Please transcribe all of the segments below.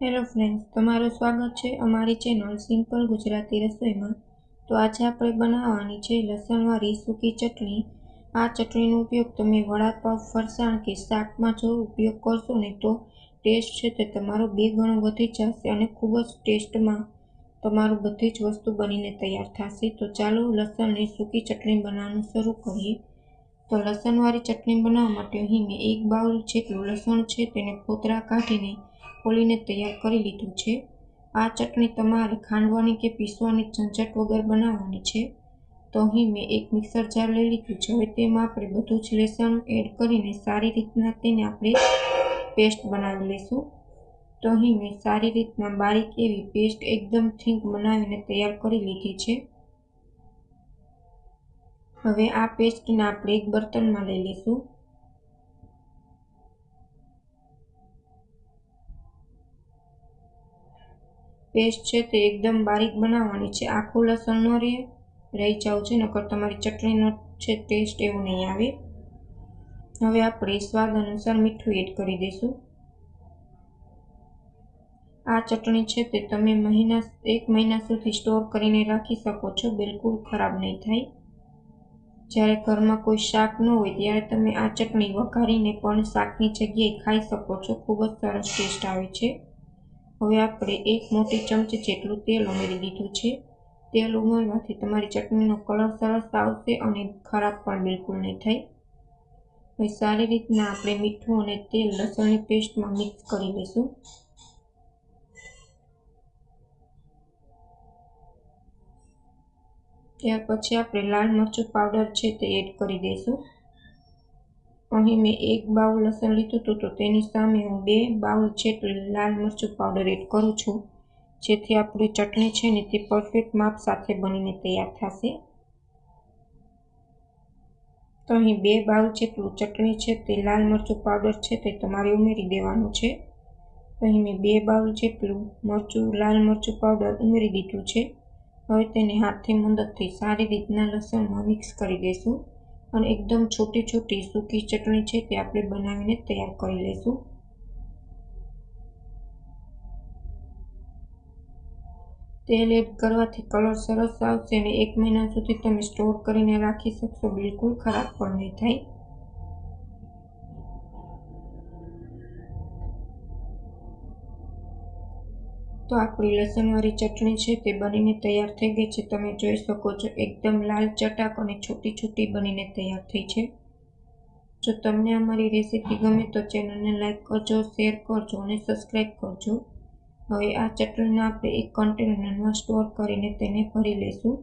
Hello friends, તમારું સ્વાગત છે અમારી ચેનલ સિમ્પલ ગુજરાતી રસોઈમાં। તો આજે આપણે બનાવવાની છે લસણવાળી સૂકી ચટણી। આ ચટણીનો ઉપયોગ તમે વડાપાવ, ફરસાણ કે શાકમાં જો ઉપયોગ કરશો ને તો ટેસ્ટ છે તે તમારો 2 ગણો વધી જશે અને ખૂબ જ ટેસ્ટમાં તમારું બધી જ વસ્તુ બનીને તૈયાર થશે। તો ચાલો લસણની સૂકી ચટણી બનાવવાનું શરૂ કરીએ। તો લસણવાળી ચટણી બનાવવા માટે અહીં મેં 1 બાઉલ જેટલું લસણ છે તેને ફોતરા કાઢીને ખોલીને તૈયાર કરી લીધું છે। આ ચટણી તમારે ખાંડવાની કે પીસવાની ઝંઝટ વગર બનાવવાની છે। તો અહીં મેં એક મિક્સર જાર લઈ લીધું છે। હવે તેમાં આપણે બધું જ લસણ એડ કરીને સારી રીતના તેને આપણે પેસ્ટ બનાવી લઈશું। તો અહીં મેં સારી રીતના બારીક એવી પેસ્ટ એકદમ થીક બનાવીને તૈયાર કરી લીધી છે। હવે આ પેસ્ટને આપણે એક બર્તનમાં લઈ લઈશું। પેસ્ટ છે તે એકદમ બારીક બનાવવાની છે, આખું લસણ ન રહી જવું છે, નકર તમારી ચટણીનો છે ટેસ્ટ એવો નહીં આવે। હવે આપણે સ્વાદ અનુસાર મીઠું એડ કરી દઈશું। આ ચટણી છે તે તમે 1 મહિના સુધી સ્ટોર કરીને રાખી શકો છો, બિલકુલ ખરાબ નહીં થાય। જ્યારે ઘરમાં કોઈ શાક ન હોય ત્યારે તમે આ ચટણી વઘારીને પણ શાકની જગ્યાએ ખાઈ શકો છો, ખૂબ જ સરસ ટેસ્ટ આવે છે। હવે આપણે 1 મોટી ચમચી જેટલું તેલ ઉમેરી દીધું છે। તેલ ઉમેરવાથી તમારી ચટણીનો કલર સરસ આવશે અને ખરાબ પણ બિલકુલ નહીં થાય। હવે સારી રીતના આપણે મીઠું અને તેલ લસણની પેસ્ટમાં મિક્સ કરી લઈશું। ત્યાર પછી આપણે લાલ મરચું પાવડર છે તે એડ કરી દઈશું। અહીં મેં 1 બાઉલ લસણ લીધું હતું તો તેની સામે હું 2 બાઉલ જેટલું લાલ મરચું પાવડર એડ કરું છું, જેથી આપણી ચટણી છે ને તે પરફેક્ટ માપ સાથે બનીને તૈયાર થશે। તો અહીં 2 બાઉલ જેટલું ચટણી છે તે લાલ મરચું પાવડર છે તે તમારે ઉમેરી દેવાનું છે। તો અહીં મેં 2 બાઉલ જેટલું લાલ મરચું પાવડર ઉમેરી દીધું છે। હવે તેને હાથની મદદથી સારી રીતના લસણમાં મિક્સ કરી દઈશું અને એકદમ છોટી છોટી સૂકી ચટણી છે તે આપણે બનાવીને તૈયાર કરી લઈશું। તેલ એડ કરવાથી કલર સરસ આવશે અને 1 મહિના સુધી તમે સ્ટોર કરીને રાખી શકશો, બિલકુલ ખરાબ પણ નહીં થાય। તો આપણી લસણવાળી ચટણી છે તે બનીને તૈયાર થઈ ગઈ છે, તમે જોઈ શકો છો એકદમ લાલ ચટાક અને છોટી છોટી બનીને તૈયાર થઈ છે। જો તમને અમારી રેસીપી ગમે તો ચેનલને લાઈક કરજો, શેર કરજો અને સબસ્ક્રાઈબ કરજો। હવે આ ચટણીને આપણે એક કન્ટેનરમાં સ્ટોર કરીને તેને ભરી લઈશું।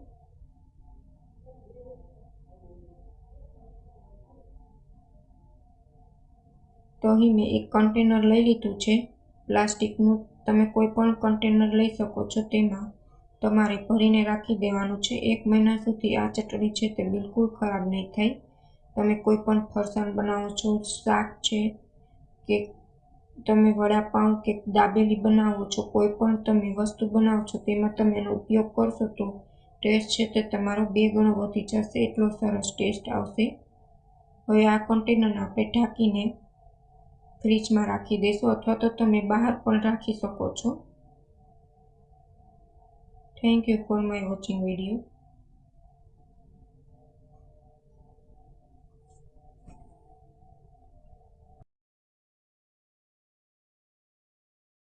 તો અહીં મેં એક કન્ટેનર લઈ લીધું છે પ્લાસ્ટિકનું, તમે કોઈ પણ કન્ટેનર લઈ શકો છો, તેમાં તમારે ભરીને રાખી દેવાનું છે। 1 મહિના સુધી આ ચટણી છે તે બિલકુલ ખરાબ નહીં થાય। તમે કોઈ પણ ફરસાણ બનાવો છો, શાક છે કે તમે વડાપાઉં કે દાબેલી બનાવો છો, કોઈ પણ તમે વસ્તુ બનાવો છો તેમાં તમે એનો ઉપયોગ કરશો તો ટેસ્ટ છે તે તમારો 2 ગણો વધી જશે, એટલો સરસ ટેસ્ટ આવશે। હવે આ કન્ટેનરને આપણે ઢાંકીને ફ્રીજમાં રાખી દઈશું અથવા તો તમે બહાર પણ રાખી શકો છો। Thank you for my watching video.